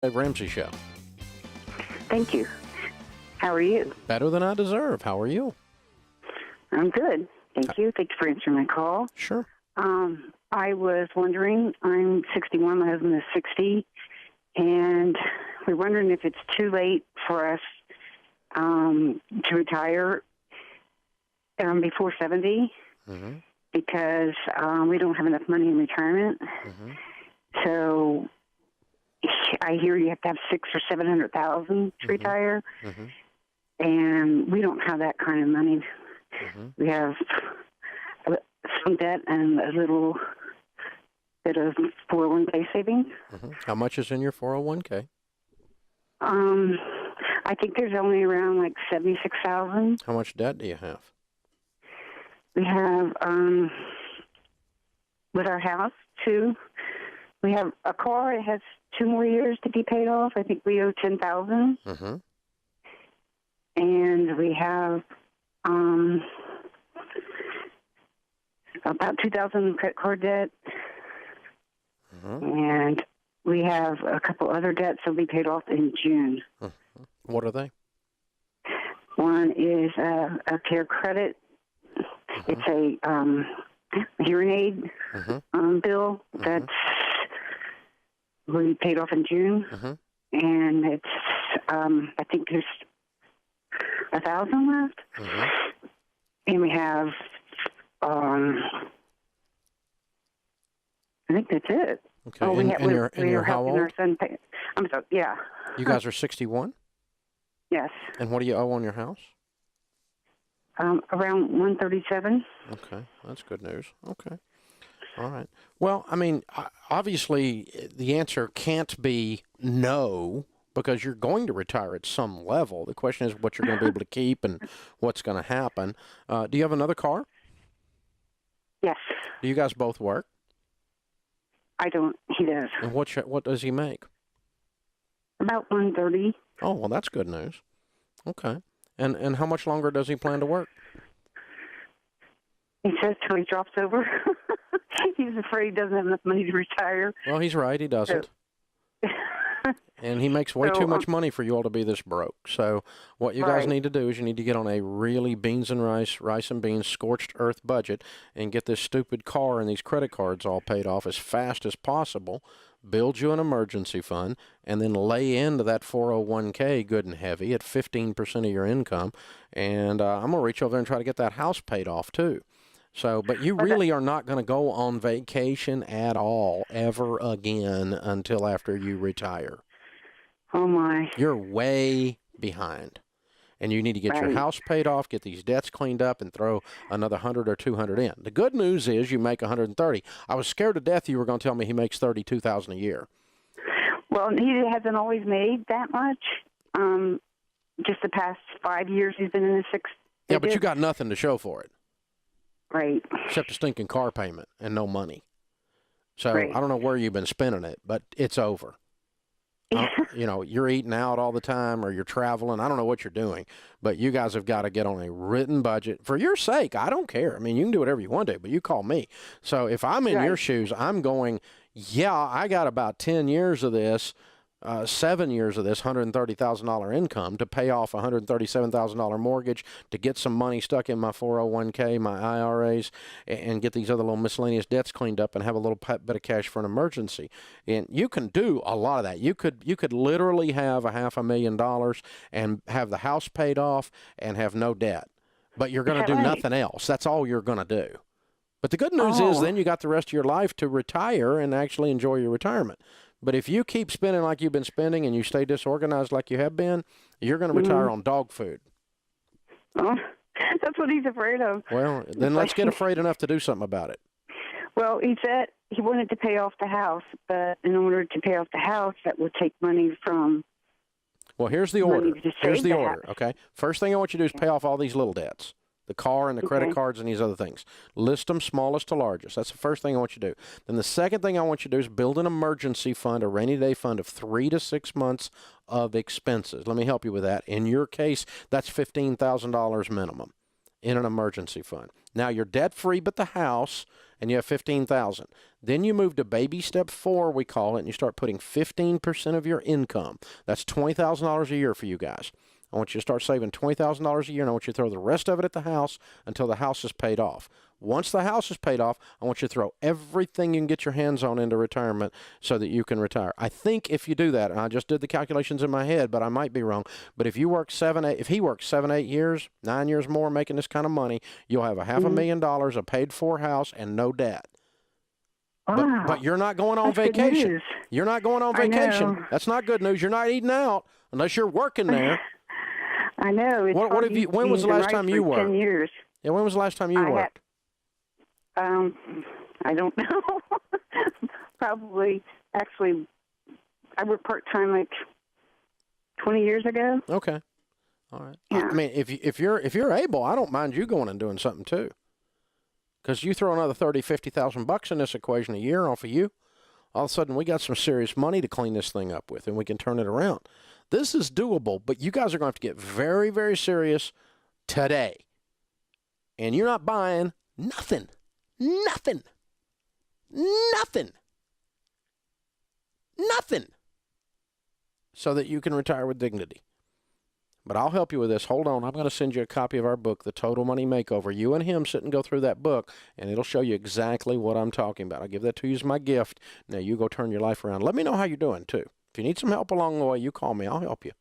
Dave Ramsey Show. Thank you. How are you? Better than I deserve. How are you? I'm good. Thank you. Thank you for answering my call. Sure. I was wondering, I'm 61, my husband is 60, and we're wondering if it's too late for us to retire before 70 because we don't have enough money in retirement. So I hear you have to have $600,000 or $700,000 to retire, and we don't have that kind of money. We have some debt and a little bit of 401k savings. How much is in your 401k? I think there's only around like 76,000. How much debt do you have? We have with our house too. We have a car. It has 2 more years to be paid off. I think we owe 10,000. And we have about 2,000 credit card debt. And we have a couple other debts that will be paid off in June. What are they? One is a care credit. It's a hearing aid bill that's will be paid off in June. And it's, I think there's 1,000 left. And we have, I think that's it. Okay. And you're how old? Our son I'm sorry, yeah. You guys are 61? Yes. And what do you owe on your house? Around 137. Okay. That's good news. Okay. All right. Well, I mean, obviously the answer can't be no, because you're going to retire at some level. The question is what you're going to be able to keep and what's going to happen. Do you have another car? Yes. Do you guys both work? I don't. He does. And what does he make? About 130. Oh, well, that's good news. Okay. And how much longer does he plan to work? He says till he drops over. He's afraid he doesn't have enough money to retire. Well, he's right. He doesn't. And he makes way too much money for you all to be this broke. So what you guys need to do is you need to get on a really beans and rice and beans, scorched earth budget and get this stupid car and these credit cards all paid off as fast as possible, build you an emergency fund, and then lay into that 401k good and heavy at 15% of your income. And I'm going to reach over there and try to get that house paid off too. So, but you really are not going to go on vacation at all ever again until after you retire. Oh, my. You're way behind. And you need to get your house paid off, get these debts cleaned up, and throw another 100 or 200 in. The good news is you make 130. I was scared to death you were going to tell me he makes $32,000 a year. Well, he hasn't always made that much. Just the past 5 years he's been in the six. Yeah, but you got nothing to show for it. Right. Except a stinking car payment and no money. So I don't know where you've been spending it, but it's over. You know, you're eating out all the time or you're traveling. I don't know what you're doing, but you guys have got to get on a written budget for your sake. I don't care. I mean, you can do whatever you want to do, but you call me. So if I'm in your shoes, I'm going, yeah, I got about 10 years of this, 7 years of this $130,000 income to pay off a $137,000 mortgage, to get some money stuck in my 401k, my IRAs, and get these other little miscellaneous debts cleaned up and have a little bit of cash for an emergency. And you can do a lot of that. You could literally have $500,000 and have the house paid off and have no debt, but you're going to do nothing else. That's all you're going to do. But the good news is then you got the rest of your life to retire and actually enjoy your retirement. But if you keep spending like you've been spending and you stay disorganized like you have been, you're going to retire on dog food. Oh, that's what he's afraid of. Well, then let's get afraid enough to do something about it. Well, he said he wanted to pay off the house, but in order to pay off the house, that would take money from... Well, here's the order. Here's the order, okay? First thing I want you to do is pay off all these little debts. The car and the credit cards and these other things. List them smallest to largest. That's the first thing I want you to do. Then the second thing I want you to do is build an emergency fund, a rainy day fund of 3 to 6 months of expenses. Let me help you with that. In your case, that's $15,000 minimum. in an emergency fund. Now you're debt free but the house, and you have $15,000. Then you move to baby step 4, we call it, and you start putting 15% of your income. That's $20,000 a year for you guys. I want you to start saving $20,000 a year, and I want you to throw the rest of it at the house until the house is paid off. Once the house is paid off, I want you to throw everything you can get your hands on into retirement so that you can retire. I think if you do that, and I just did the calculations in my head, but I might be wrong, but if you work if he works 7, 8 years, 9 years more making this kind of money, you'll have a $500,000, a paid-for house, and no debt. Wow. But you're not going on vacation. You're not going on vacation. That's not good news. You're not eating out unless you're working there. I know. What have you? When was the last time you worked? 10 years. Yeah, when was the last time you worked? I don't know. Probably, actually, I worked part-time like 20 years ago. Okay. All right. Yeah. I mean, if you're able, I don't mind you going and doing something too. Because you throw another $30,000-$50,000 in this equation a year off of you, all of a sudden we got some serious money to clean this thing up with, and we can turn it around. This is doable, but you guys are going to have to get very, very serious today. And you're not buying nothing. Nothing. Nothing. Nothing. So that you can retire with dignity. But I'll help you with this. Hold on. I'm going to send you a copy of our book, The Total Money Makeover. You and him sit and go through that book, and it'll show you exactly what I'm talking about. I'll give that to you as my gift. Now you go turn your life around. Let me know how you're doing, too. If you need some help along the way, you call me. I'll help you.